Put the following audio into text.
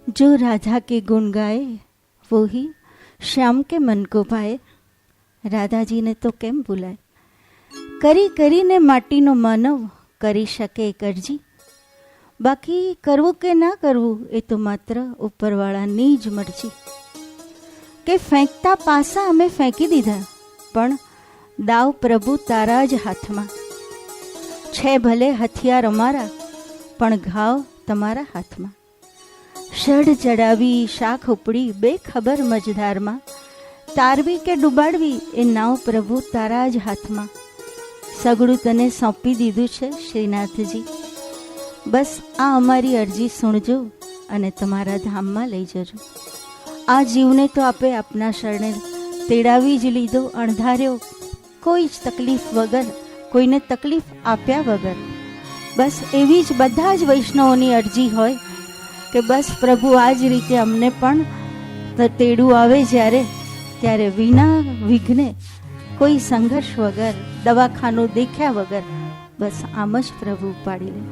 जो राधा के गुण गाए वो ही श्याम के मन को भाए। राधाजी ने तो केम भूलाय, કરી કરીને માટીનો માનવ કરી શકે એક અરજી। બાકી કરવું કે ના કરવું એ તો માત્ર ઉપરવાળાની જ મરજી। કે ફેંકતા પાસા અમે ફેંકી દીધા, પણ દાવ પ્રભુ તારા જ હાથમાં છે। ભલે હથિયાર અમારા, પણ ઘાવ તમારા હાથમાં। ષડ ચડાવી શાખ ઉપડી બેખબર મજધારમાં, તારવી કે ડૂબાડવી એ નાવ પ્રભુ તારા જ હાથમાં। સગડું તને સોંપી દીધું છે શ્રીનાથજી, બસ આ અમારી અરજી સુણજો અને તમારા ધામમાં લઈ જજો। આ જીવને તો આપે આપના શરણે તેડાવી જ લીધો અણધાર્યો, કોઈ જ તકલીફ વગર, કોઈને તકલીફ આપ્યા વગર। બસ એવી જ બધા જ વૈષ્ણવોની અરજી હોય કે બસ પ્રભુ આ જ રીતે અમને પણ તેડું આવે જ્યારે, ત્યારે વિના વિઘ્ને કોઈ સંઘર્ષ વગર, દવાખાનું દેખ્યા વગર, બસ આમ જ પ્રભુ ઉપાડી લે।